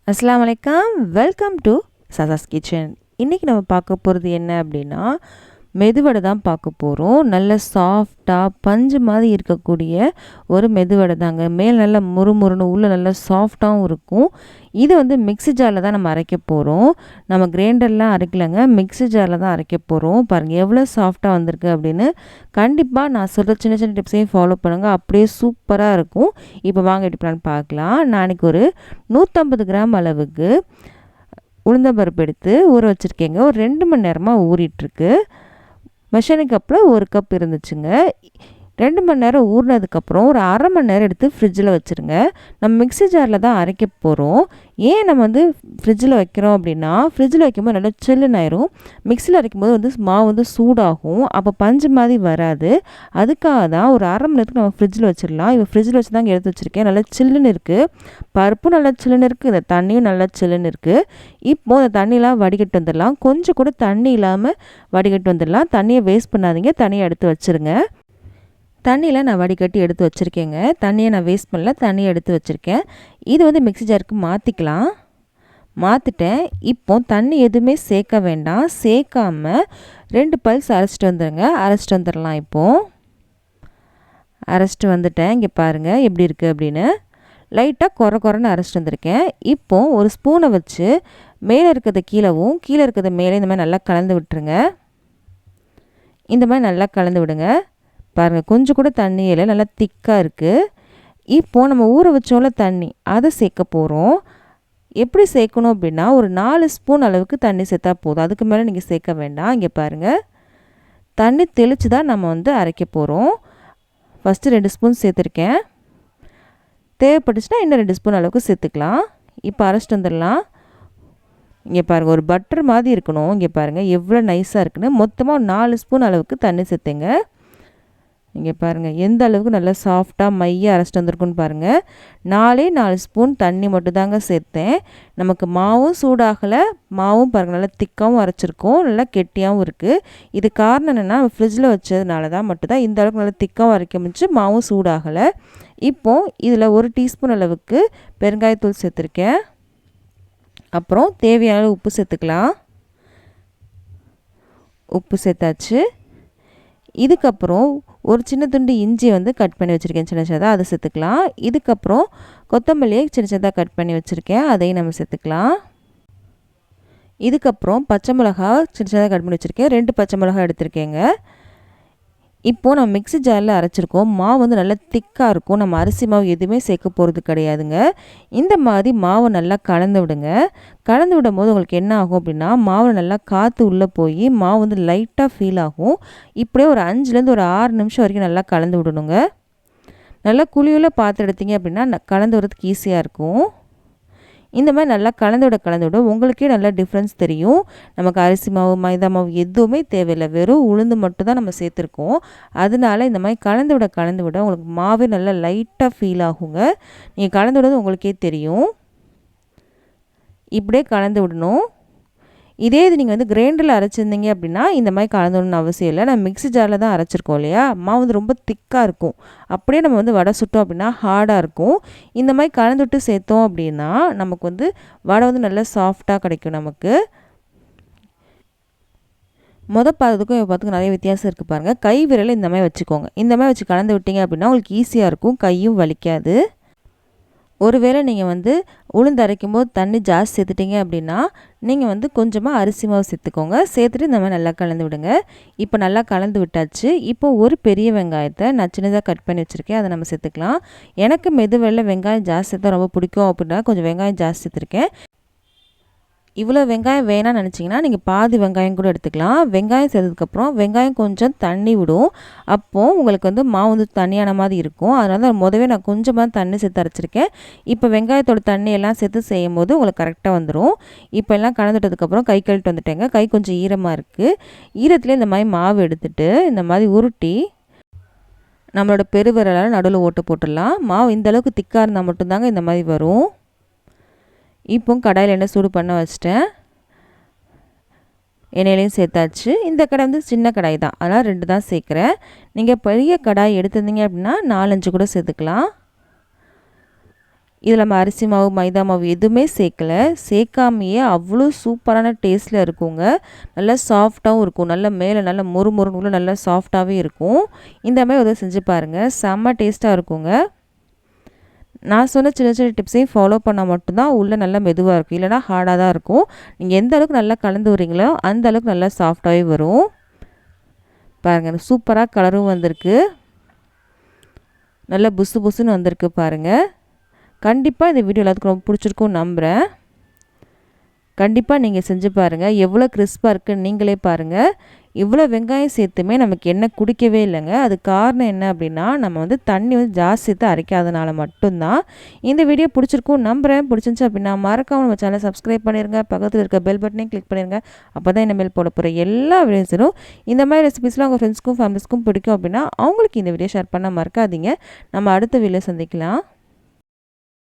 அஸ்ஸலாமு அலைக்கும். Welcome to Sasas kitchen. இன்றைக்கி நம்ம பார்க்க போகிறது என்ன அப்படின்னா, மெதுவடை தான் பார்க்க போகிறோம். நல்ல சாஃப்டாக பஞ்சு மாதிரி இருக்கக்கூடிய ஒரு மெதுவடை தாங்க. மேல் நல்லா முறுமுறுன்னு உள்ளே நல்லா சாஃப்டாகவும் இருக்கும். இது வந்து மிக்ஸி ஜாரில் தான் நம்ம அரைக்க போகிறோம். நம்ம கிரைண்டர்லாம் அரைக்கலைங்க, மிக்ஸி ஜாரில் தான் அரைக்க போகிறோம். பாருங்கள் எவ்வளோ சாஃப்டாக வந்திருக்கு அப்படின்னு. கண்டிப்பாக நான் சொல்கிற சின்ன சின்ன டிப்ஸையும் ஃபாலோ பண்ணுங்கள், அப்படியே சூப்பராக இருக்கும். இப்போ வாங்க எப்படி பிளான் பார்க்கலாம். நான் இன்றைக்கி ஒரு 150 கிராம் அளவுக்கு உளுந்தம்பருப்பு எடுத்து ஊற வச்சுருக்கேங்க. ஒரு 2 மணி நேரமாக ஊறிட்டுருக்கு. மெஷரிங் கப்பில் 1 கப் இருந்துச்சுங்க. 2 மணி நேரம் ஊறினதுக்கப்புறம் ஒரு அரை மணி நேரம் எடுத்து ஃப்ரிட்ஜில் வச்சுருங்க. நம்ம மிக்ஸி ஜாரில் தான் அரைக்க போகிறோம். ஏன் நம்ம வந்து ஃப்ரிட்ஜில் வைக்கிறோம் அப்படின்னா, ஃப்ரிட்ஜில் வைக்கும்போது நல்லா சில்லுன்னு ஆயிரும். மிக்ஸியில் அரைக்கும்போது வந்து மாவு வந்து சூடாகும், அப்போ பஞ்சு மாதிரி வராது. அதுக்காக தான் ஒரு அரை மணி நேரத்துக்கு நம்ம ஃப்ரிட்ஜில் வச்சிடலாம். இப்போ ஃப்ரிட்ஜில் வச்சு தாங்க எடுத்து வச்சுருக்கேன். நல்லா சில்லுன்னு இருக்குது, பருப்பும் நல்லா சில்லுன்னு இருக்குது, இந்த தண்ணியும் நல்லா சில்லுன்னு இருக்குது. இப்போது இந்த தண்ணியெலாம் வடிகட்டு வந்துடலாம். கொஞ்சம் கூட தண்ணி இல்லாமல் வடிகட்டு வந்துடலாம். தண்ணியை வேஸ்ட் பண்ணாதீங்க, தண்ணியை எடுத்து வச்சுருங்க. தண்ணியில் நான் வடிகட்டி எடுத்து வச்சுருக்கேங்க. தண்ணியை நான் வேஸ்ட் பண்ணல, தண்ணியை எடுத்து வச்சுருக்கேன். இது வந்து மிக்ஸி ஜாருக்கு மாற்றிக்கலாம். மாற்றிட்டேன். இப்போ தண்ணி எதுவுமே சேர்க்க வேண்டாம். சேர்க்காமல் 2 பல்ஸ் அரைச்சிட்டு வந்துடுங்க. அரைச்சிட்டு வந்துடலாம். இப்போது அரைச்சிட்டு வந்துட்டேன். இங்கே பாருங்கள் எப்படி இருக்குது அப்படின்னு. லைட்டாக குறைன்னு அரைச்சிட்டு வந்திருக்கேன். இப்போது ஒரு ஸ்பூனை வச்சு மேலே இருக்கிறத கீழவும் கீழே இருக்கிறத மேலே இந்த மாதிரி நல்லா கலந்து விட்டுருங்க. இந்த மாதிரி நல்லா கலந்து விடுங்க. பாருங்கள் கொஞ்சம் கூட தண்ணியில் நல்லா திக்காக இருக்குது. இப்போது நம்ம ஊற வச்சோம்ல தண்ணி, அதை சேர்க்க போகிறோம். எப்படி சேர்க்கணும் அப்படின்னா, ஒரு 4 ஸ்பூன் அளவுக்கு தண்ணி சேர்த்தா போதும். அதுக்கு மேலே நீங்கள் சேர்க்க வேண்டாம். இங்கே பாருங்கள், தண்ணி தெளித்து தான் நம்ம வந்து அரைக்க போகிறோம். ஃபஸ்ட்டு 2 ஸ்பூன் சேர்த்துருக்கேன். தேவைப்பட்டுச்சுன்னா இன்னும் 2 ஸ்பூன் அளவுக்கு சேர்த்துக்கலாம். இப்போ அரைச்சிட்டு வந்துடலாம். இங்கே பாருங்கள், ஒரு பட்டர் மாதிரி இருக்கணும். இங்கே பாருங்கள் எவ்வளோ நைஸாக இருக்குன்னு. மொத்தமாக 4 ஸ்பூன் அளவுக்கு தண்ணி சேர்த்துங்க. இங்கே பாருங்கள் எந்த அளவுக்கு நல்லா சாஃப்டாக மையாக அரைச்சிட்டு வந்திருக்குன்னு பாருங்கள். 4 ஸ்பூன் தண்ணி மட்டும் தாங்க சேர்த்தேன். நமக்கு மாவும் சூடாகலை, மாவும் பாருங்கள் நல்லா திக்காகவும் அரைச்சிருக்கோம், நல்லா கெட்டியாகவும் இருக்குது. இது காரணம் என்னென்னா, ஃப்ரிட்ஜில் வச்சதுனால தான் மட்டும்தான் இந்த அளவுக்கு நல்லா திக்காகவும் அரைக்க முடிச்சு, மாவும் சூடாகலை. இப்போது இதில் 1 டீஸ்பூன் அளவுக்கு பெருங்காயத்தூள் சேர்த்துருக்கேன். அப்புறம் தேவையான அளவு உப்பு சேர்த்துக்கலாம். உப்பு சேர்த்தாச்சு. இதுக்கப்புறம் ஒரு சின்ன துண்டு இஞ்சி வந்து கட் பண்ணி வச்சுருக்கேன் சின்ன சின்னதாக, அதை சேர்த்துக்கலாம். இதுக்கப்புறம் கொத்தமல்லியை சின்ன சின்னதாக கட் பண்ணி வச்சுருக்கேன், அதையும் நம்ம சேர்த்துக்கலாம். இதுக்கப்புறம் பச்சை மிளகா சின்ன சின்னதாக கட் பண்ணி வச்சுருக்கேன். 2 பச்சை மிளகா எடுத்திருக்கேங்க. இப்போது நம்ம மிக்ஸி ஜாரில் அரைச்சிருக்கோம். மாவு வந்து நல்லா திக்காக இருக்கும். நம்ம அரிசி மாவு எதுவுமே சேர்க்க போகிறது கிடையாதுங்க. இந்த மாதிரி மாவை நல்லா கலந்து விடுங்க. கலந்து விடும் போது உங்களுக்கு என்ன ஆகும் அப்படின்னா, மாவில் நல்லா காற்று உள்ளே போய் மாவு வந்து லைட்டாக ஃபீல் ஆகும். இப்படியே ஒரு 5லேருந்து ஒரு 6 நிமிஷம் வரைக்கும் நல்லா கலந்து விடணுங்க. நல்லா குழியுள்ள பாத்திரம் எடுத்தீங்க அப்படின்னா கலந்து விடுறதுக்கு ஈஸியாக இருக்கும். இந்த மாதிரி நல்லா கலந்து விட உங்களுக்கே நல்லா டிஃப்ரென்ஸ் தெரியும். நமக்கு அரிசி மாவு மைதா மாவு எதுவுமே தேவையில்லை, வெறும் உளுந்து மட்டும் தான் நம்ம சேர்த்துருக்கோம். அதனால இந்த மாதிரி கலந்து விட உங்களுக்கு மாவே நல்லா லைட்டாக ஃபீல் ஆகுங்க. நீங்கள் கலந்து விடுறது உங்களுக்கே தெரியும். இப்படியே கலந்து விடணும். இதே இது நீங்கள் வந்து கிரைண்டரில் அரைச்சிருந்தீங்க அப்படின்னா இந்த மாதிரி கலந்துடணும்னு அவசியம் இல்லை. நம்ம மிக்ஸி ஜாரில் தான் அரைச்சிருக்கோம் இல்லையா, மாவு வந்து ரொம்ப திக்காக இருக்கும். அப்படியே நம்ம வந்து வடை சுட்டோம் அப்படின்னா ஹார்டாக இருக்கும். இந்த மாதிரி கலந்து விட்டு சேர்த்தோம் அப்படின்னா நமக்கு வந்து வடை வந்து நல்லா சாஃப்டாக கிடைக்கும். நமக்கு பார்த்ததுக்கும் பார்த்துக்கும் நிறைய வித்தியாசம் இருக்குது பாருங்கள். கை விரலை இந்த மாதிரி வச்சுக்கோங்க. இந்த மாதிரி வச்சு கலந்து விட்டீங்க அப்படின்னா உங்களுக்கு ஈஸியாக இருக்கும், கையும் வலிக்காது. ஒருவேளை நீங்கள் வந்து உளுந்து அரைக்கும் போது தண்ணி ஜாஸ்தி சேர்த்துட்டிங்க அப்படின்னா நீங்கள் வந்து கொஞ்சமாக அரிசி மாவு சேர்த்துக்கோங்க. சேர்த்துட்டு இந்த மாதிரி நல்லா கலந்து விடுங்க. இப்போ நல்லா கலந்து விட்டாச்சு. இப்போ ஒரு பெரிய வெங்காயத்தை நான் சின்னதாக கட் பண்ணி வச்சுருக்கேன், அதை நம்ம சேர்த்துக்கலாம். எனக்கு மெதுவெல்ல வெங்காயம் ஜாஸ்தி சேர்த்தா ரொம்ப பிடிக்கும் அப்படின்னா கொஞ்சம் வெங்காயம் ஜாஸ்தி சேர்த்துருக்கேன். இவ்வளோ வெங்காயம் வேணாம்னு நினச்சிங்கன்னா நீங்கள் பாதி வெங்காயம் கூட எடுத்துக்கலாம். வெங்காயம் சேர்த்ததுக்கப்புறம் வெங்காயம் கொஞ்சம் தண்ணி விடும். அப்போது உங்களுக்கு வந்து மாவு வந்து தண்ணியான மாதிரி இருக்கும். அதனால தான் முதவே நான் கொஞ்சமாக தண்ணி சேர்த்து அரைச்சிருக்கேன். இப்போ வெங்காயத்தோட தண்ணி எல்லாம் சேர்த்து செய்யும் போது உங்களுக்கு கரெக்டாக வந்துடும். இப்போ எல்லாம் கலந்துட்டதுக்கப்புறம் கை கழுவிட்டு வந்துட்டேங்க. கை கொஞ்சம் ஈரமாக இருக்குது. ஈரத்துலேயே இந்த மாதிரி மாவு எடுத்துகிட்டு இந்த மாதிரி உருட்டி நம்மளோட பெருவிரலால் நடுவில் ஓட்டு போட்டுடலாம். மாவு இந்தளவுக்கு திக்காக இருந்தால் மட்டும்தாங்க இந்த மாதிரி வரும். இப்போ கடாயில் எண்ணெய் சூடு பண்ண வச்சிட்டேன். எண்ணெயிலையும் சேர்த்தாச்சு. இந்த கடாய் வந்து சின்ன கடாய் தான், அதனால் 2 தான் சேர்க்குறேன். நீங்கள் பெரிய கடாய் எடுத்திருந்தீங்க அப்படின்னா 4-5 கூட சேர்த்துக்கலாம். இதில் நம்ம அரிசி மாவு மைதா மாவு எதுவுமே சேர்க்காமையே அவ்வளோ சூப்பரான டேஸ்ட்டில் இருக்குங்க. நல்லா சாஃப்டாகவும் இருக்கும். நல்ல மேலே நல்ல மொறு மொறுன்னு நல்லா சாஃப்டாகவே இருக்கும். இந்த மாதிரி உதவி செஞ்சு பாருங்கள், செம்ம டேஸ்ட்டாக இருக்குங்க. நான் சொன்ன சின்ன சின்ன டிப்ஸையும் ஃபாலோ பண்ணால் மட்டும்தான் உள்ளே நல்லா மெதுவாக இருக்கும், இல்லைனா ஹார்டாக தான் இருக்கும். நீங்கள் எந்த அளவுக்கு நல்லா கலந்து வரீங்களோ அந்த அளவுக்கு நல்லா சாஃப்டாகவே வரும். பாருங்கள், சூப்பராக கலரும் வந்திருக்கு, நல்லா புசு புசுன்னு வந்திருக்கு பாருங்கள். கண்டிப்பாக இந்த வீடியோ எல்லாத்துக்கும் ரொம்ப பிடிச்சிருக்கும்னு நம்புகிறேன். கண்டிப்பாக நீங்கள் செஞ்சு பாருங்கள், எவ்வளோ கிறிஸ்பாக இருக்குன்னு நீங்களே பாருங்கள். இவ்வளோ வெங்காயம் சேர்த்துமே நமக்கு எண்ணெய் குடிக்கவே இல்லைங்க. அது காரணம் என்ன அப்படின்னா, நம்ம தண்ணி ஜாஸ்தி சேர்த்து அரைக்காதனால மட்டும்தான். இந்த வீடியோ பிடிச்சிருக்கும் நம்புகிறேன். பிடிச்சிருந்துச்சு அப்படின்னா மறக்காம நம்ம சேனலை சப்ஸ்கிரைப் பண்ணிடுங்க, பக்கத்தில் இருக்க பெல் பட்டனையும் கிளிக் பண்ணிடுங்க. அப்போ தான் இனிமேல் போட போகிற எல்லா வீடியோஸும் இந்த மாதிரி ரெசிபிஸ்லாம் உங்கள் ஃப்ரெண்ட்ஸ்க்கும் ஃபேமிலிஸ்க்கும் பிடிக்கும் அப்படின்னா அவங்களுக்கு இந்த வீடியோ ஷேர் பண்ண மறக்காதீங்க. நம்ம அடுத்த வீடியோ சந்திக்கலாம்.